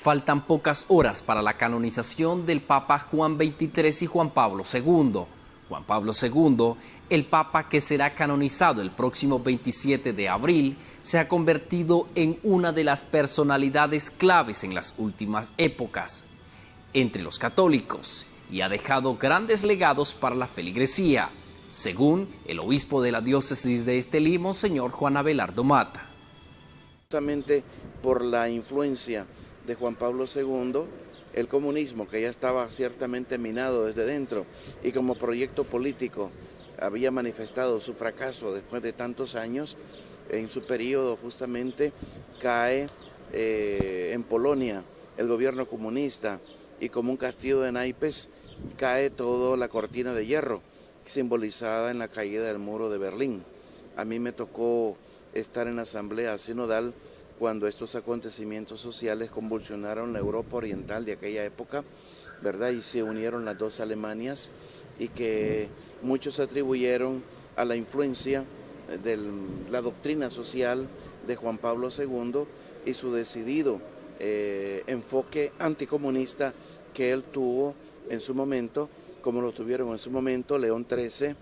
Faltan pocas horas para la canonización del Papa Juan XXIII y Juan Pablo II. Juan Pablo II, el Papa que será canonizado el próximo 27 de abril, se ha convertido en una de las personalidades claves en las últimas épocas entre los católicos y ha dejado grandes legados para la feligresía, según el obispo de la diócesis de Estelí, Monseñor Juan Abelardo Mata. Justamente por la influencia de Juan Pablo II, el comunismo, que ya estaba ciertamente minado desde dentro y como proyecto político había manifestado su fracaso después de tantos años, en su periodo justamente cae en Polonia el gobierno comunista y como un castillo de naipes cae toda la cortina de hierro simbolizada en la caída del muro de Berlín. A mí me tocó estar en la asamblea sinodal cuando estos acontecimientos sociales convulsionaron la Europa oriental de aquella época, ¿verdad? Y se unieron las dos Alemanias y que muchos atribuyeron a la influencia de la doctrina social de Juan Pablo II y su decidido enfoque anticomunista que él tuvo en su momento, como lo tuvieron en su momento León XIII,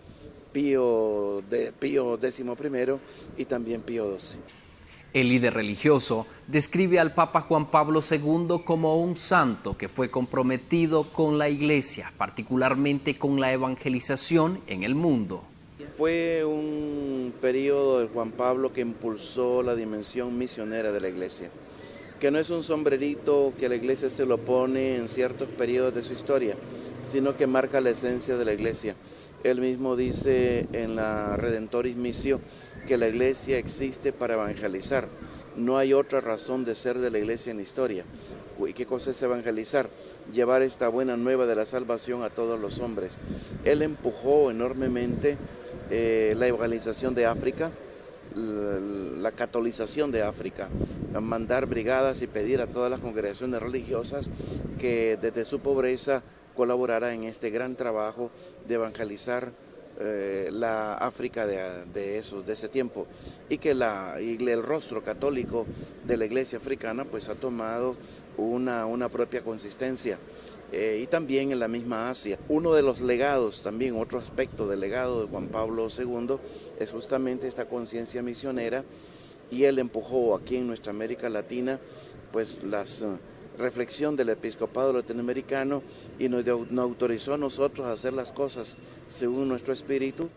Pío XI y también Pío XII. El líder religioso describe al Papa Juan Pablo II como un santo que fue comprometido con la Iglesia, particularmente con la evangelización en el mundo. Fue un periodo de Juan Pablo que impulsó la dimensión misionera de la Iglesia, que no es un sombrerito que la Iglesia se lo pone en ciertos periodos de su historia, sino que marca la esencia de la Iglesia. Él mismo dice en la Redentoris Missio que la Iglesia existe para evangelizar. No hay otra razón de ser de la Iglesia en la historia. ¿Y qué cosa es evangelizar? Llevar esta buena nueva de la salvación a todos los hombres. Él empujó enormemente la evangelización de África, la catolización de África, a mandar brigadas y pedir a todas las congregaciones religiosas que desde su pobreza colaborara en este gran trabajo de evangelizar la África de ese tiempo y que el rostro católico de la iglesia africana pues ha tomado una propia consistencia y también en la misma Asia. Uno de los legados, también otro aspecto del legado de Juan Pablo II es justamente esta conciencia misionera y él empujó aquí en nuestra América Latina pues las reflexión del episcopado latinoamericano y nos autorizó a nosotros a hacer las cosas según nuestro espíritu.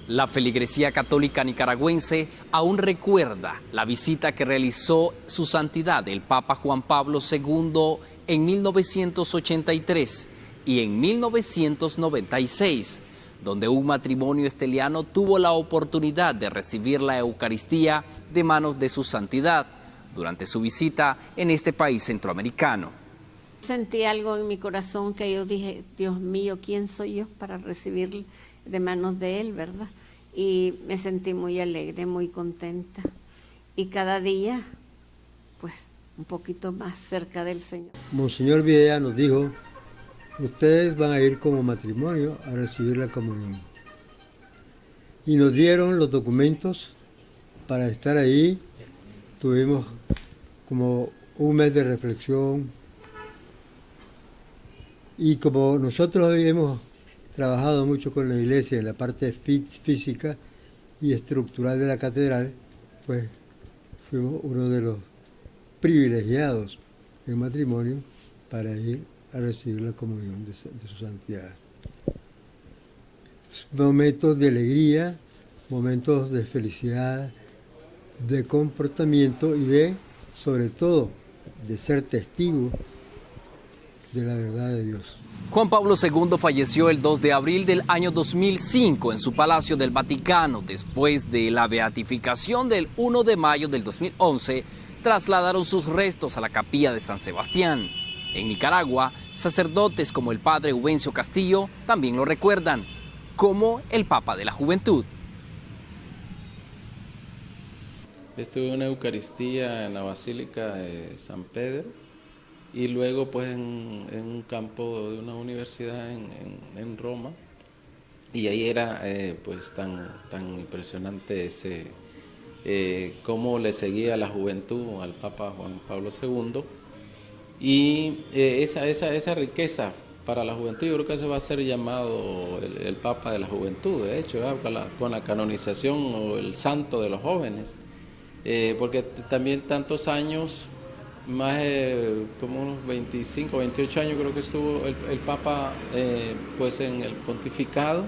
La feligresía católica nicaragüense aún recuerda la visita que realizó su santidad el Papa Juan Pablo II en 1983 y en 1996, donde un matrimonio esteliano tuvo la oportunidad de recibir la Eucaristía de manos de su santidad durante su visita en este país centroamericano. Sentí algo en mi corazón que yo dije, Dios mío, ¿quién soy yo para recibir de manos de Él, verdad? Y me sentí muy alegre, muy contenta. Y cada día, pues, un poquito más cerca del Señor. Monseñor Videla nos dijo, ustedes van a ir como matrimonio a recibir la comunión. Y nos dieron los documentos para estar ahí. Tuvimos como un mes de reflexión y como nosotros hemos trabajado mucho con la iglesia en la parte física y estructural de la catedral, pues fuimos uno de los privilegiados en matrimonio para ir a recibir la comunión de su santidad. Momentos de alegría, momentos de felicidad, de comportamiento y sobre todo, de ser testigo de la verdad de Dios. Juan Pablo II falleció el 2 de abril del año 2005 en su Palacio del Vaticano. Después de la beatificación del 1 de mayo del 2011, trasladaron sus restos a la capilla de San Sebastián. En Nicaragua, sacerdotes como el padre Ubencio Castillo también lo recuerdan, como el Papa de la Juventud. Estuve en una Eucaristía en la Basílica de San Pedro y luego pues en un campo de una universidad en Roma, y ahí era pues tan impresionante cómo le seguía la juventud al Papa Juan Pablo II Y esa riqueza para la juventud, yo creo que se va a ser llamado el Papa de la Juventud, de hecho, con la canonización o el santo de los jóvenes, porque también tantos años, más como unos 25, 28 años creo que estuvo el Papa pues en el pontificado,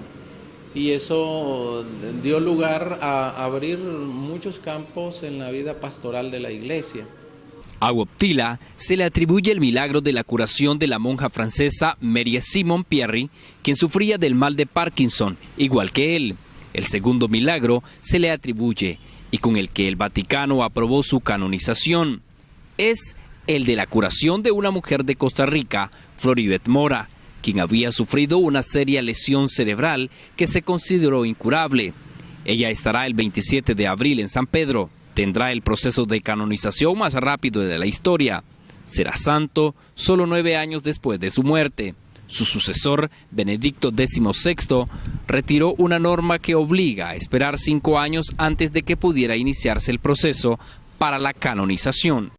y eso dio lugar a abrir muchos campos en la vida pastoral de la Iglesia. A Wojtyla se le atribuye el milagro de la curación de la monja francesa Marie Simon Pierry, quien sufría del mal de Parkinson, igual que él. El segundo milagro se le atribuye, y con el que el Vaticano aprobó su canonización, es el de la curación de una mujer de Costa Rica, Floribet Mora, quien había sufrido una seria lesión cerebral que se consideró incurable. Ella estará el 27 de abril en San Pedro. Tendrá el proceso de canonización más rápido de la historia. Será santo solo 9 años después de su muerte. Su sucesor, Benedicto XVI, retiró una norma que obliga a esperar 5 años antes de que pudiera iniciarse el proceso para la canonización.